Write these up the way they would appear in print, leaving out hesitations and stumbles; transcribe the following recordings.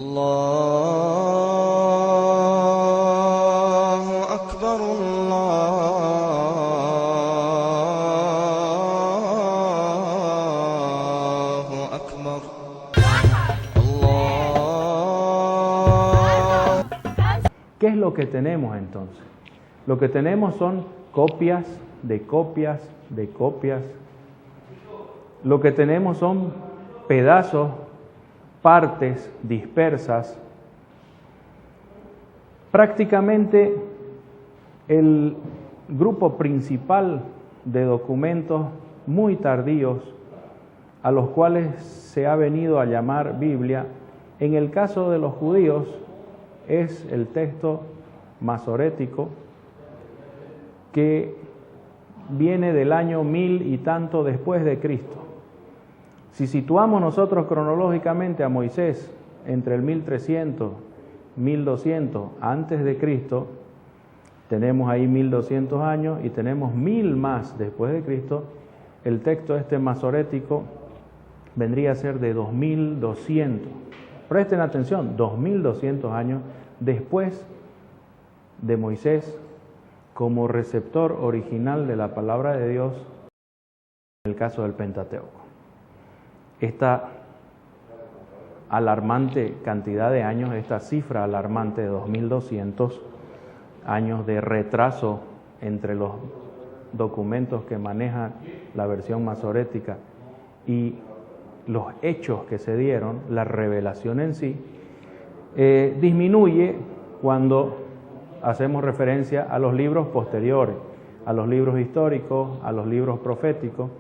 الله أكبر الله أكبر الله. ¿Qué es lo que tenemos entonces? Lo que tenemos son copias de copias de copias. Lo que tenemos son pedazos, partes dispersas. Prácticamente el grupo principal de documentos muy tardíos a los cuales se ha venido a llamar Biblia, en el caso de los judíos, es el texto masorético que viene del año 1000 y tanto después de Cristo. Si situamos nosotros cronológicamente a Moisés entre el 1300, 1200 antes de Cristo, tenemos ahí 1200 años y tenemos 1000 más después de Cristo, el texto masorético vendría a ser de 2200. Presten atención, 2200 años después de Moisés como receptor original de la palabra de Dios en el caso del Pentateuco. Esta alarmante cantidad de años, esta cifra alarmante de 2200 años de retraso entre los documentos que maneja la versión masorética y los hechos que se dieron, la revelación en sí, disminuye cuando hacemos referencia a los libros posteriores, a los libros históricos, a los libros proféticos.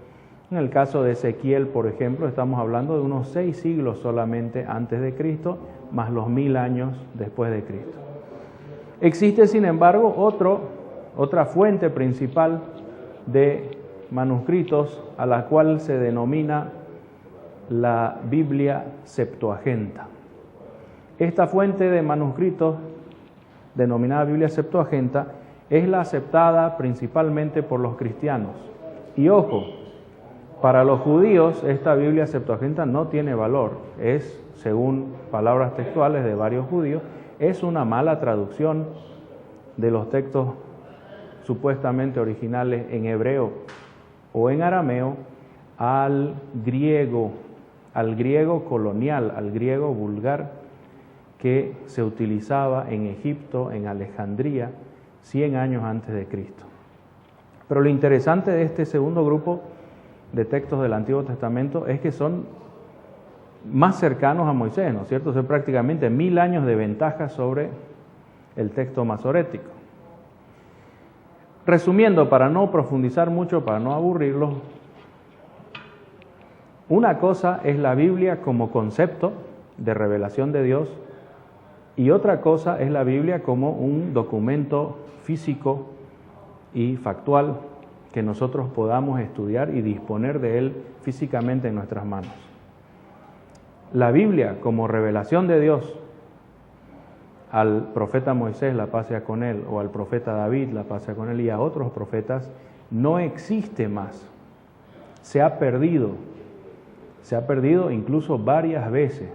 En el caso de Ezequiel, por ejemplo, estamos hablando de unos 6 siglos solamente antes de Cristo, más los 1000 años después de Cristo. Existe, sin embargo, otra fuente principal de manuscritos a la cual se denomina la Biblia Septuaginta. Esta fuente de manuscritos, denominada Biblia Septuaginta, es la aceptada principalmente por los cristianos. Y ojo, para los judíos esta Biblia Septuaginta no tiene valor, es, según palabras textuales de varios judíos, es una mala traducción de los textos supuestamente originales en hebreo o en arameo al griego colonial, al griego vulgar que se utilizaba en Egipto, en Alejandría, 100 años antes de Cristo. Pero lo interesante de este segundo grupo de textos del Antiguo Testamento es que son más cercanos a Moisés, ¿no es cierto? Son prácticamente 1000 años de ventaja sobre el texto masorético. Resumiendo, para no profundizar mucho, para no aburrirlos, una cosa es la Biblia como concepto de revelación de Dios y otra cosa es la Biblia como un documento físico y factual que nosotros podamos estudiar y disponer de él físicamente en nuestras manos. La Biblia como revelación de Dios al profeta Moisés, la paz sea con él, o al profeta David, la paz sea con él, y a otros profetas, no existe más. Se ha perdido incluso varias veces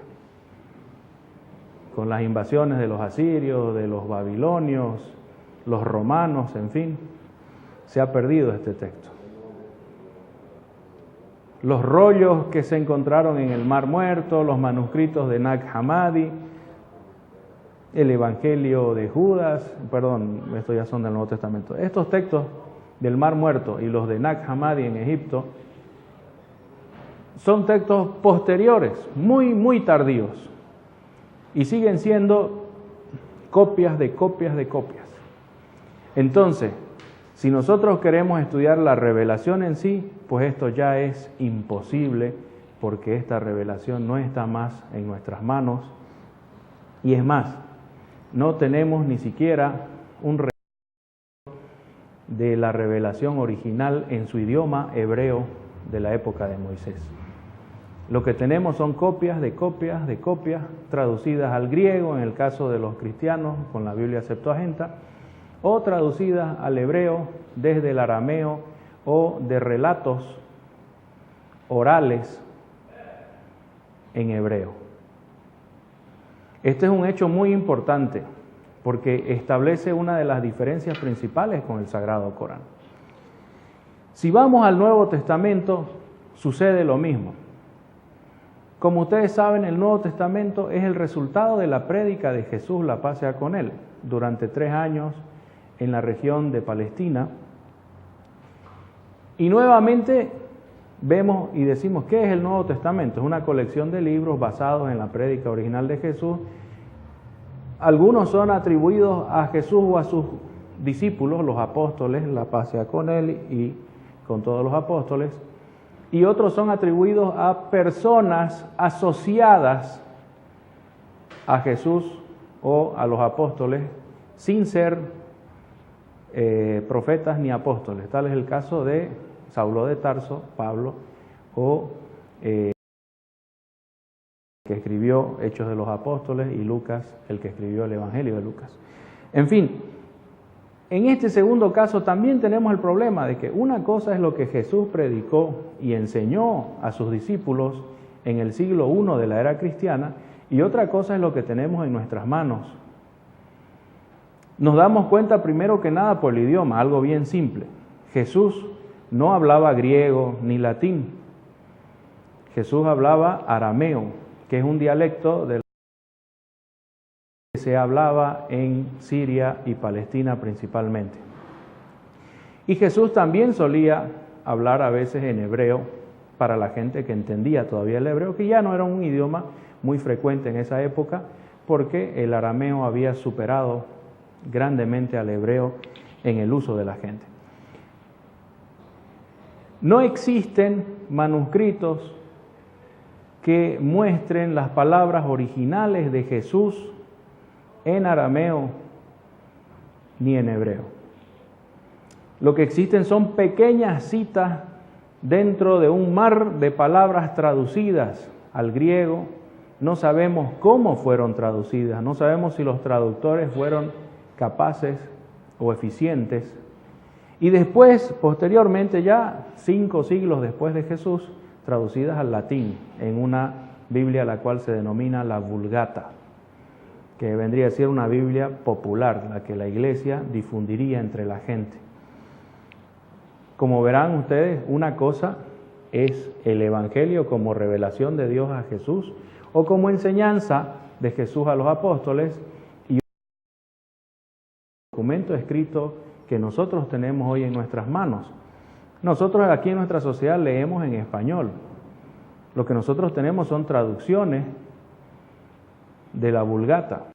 con las invasiones de los asirios, de los babilonios, los romanos, en fin, se ha perdido este texto. Los rollos que se encontraron en el Mar Muerto, los manuscritos de Nag Hammadi, el Evangelio de Judas, estos ya son del Nuevo Testamento. Estos textos del Mar Muerto y los de Nag Hammadi en Egipto son textos posteriores, muy tardíos, y siguen siendo copias de copias de copias. Entonces, si nosotros queremos estudiar la revelación en sí, pues esto ya es imposible, porque esta revelación no está más en nuestras manos, y es más, no tenemos ni siquiera un registro de la revelación original en su idioma hebreo de la época de Moisés. Lo que tenemos son copias de copias de copias traducidas al griego, en el caso de los cristianos, con la Biblia Septuaginta, o traducidas al hebreo desde el arameo o de relatos orales en hebreo. Este es un hecho muy importante porque establece una de las diferencias principales con el Sagrado Corán. Si vamos al Nuevo Testamento, sucede lo mismo. Como ustedes saben, el Nuevo Testamento es el resultado de la prédica de Jesús, la paz sea con él, durante 3 años en la región de Palestina. Y nuevamente vemos y decimos, ¿qué es el Nuevo Testamento? Es una colección de libros basados en la prédica original de Jesús. Algunos son atribuidos a Jesús o a sus discípulos, los apóstoles, la paz sea con él y con todos los apóstoles. Y otros son atribuidos a personas asociadas a Jesús o a los apóstoles sin ser profetas ni apóstoles. Tal es el caso de Saulo de Tarso, Pablo, o que escribió Hechos de los Apóstoles, y Lucas, el que escribió el Evangelio de Lucas. En fin, en este segundo caso también tenemos el problema de que una cosa es lo que Jesús predicó y enseñó a sus discípulos en el siglo I de la era cristiana, y otra cosa es lo que tenemos en nuestras manos. Nos damos cuenta primero que nada por el idioma, algo bien simple. Jesús no hablaba griego ni latín. Jesús hablaba arameo, que es un dialecto del que se hablaba en Siria y Palestina principalmente. Y Jesús también solía hablar a veces en hebreo para la gente que entendía todavía el hebreo, que ya no era un idioma muy frecuente en esa época, porque el arameo había superado grandemente al hebreo en el uso de la gente. No existen manuscritos que muestren las palabras originales de Jesús en arameo ni en hebreo. Lo que existen son pequeñas citas dentro de un mar de palabras traducidas al griego. No sabemos cómo fueron traducidas, no sabemos si los traductores fueron capaces o eficientes. Y después, posteriormente, ya 5 siglos después de Jesús, traducidas al latín en una Biblia a la cual se denomina la Vulgata, que vendría a ser una Biblia popular, la que la Iglesia difundiría entre la gente. Como verán ustedes, una cosa es el Evangelio como revelación de Dios a Jesús o como enseñanza de Jesús a los apóstoles, y un documento escrito que nosotros tenemos hoy en nuestras manos. Nosotros aquí en nuestra sociedad leemos en español. Lo que nosotros tenemos son traducciones de la Vulgata.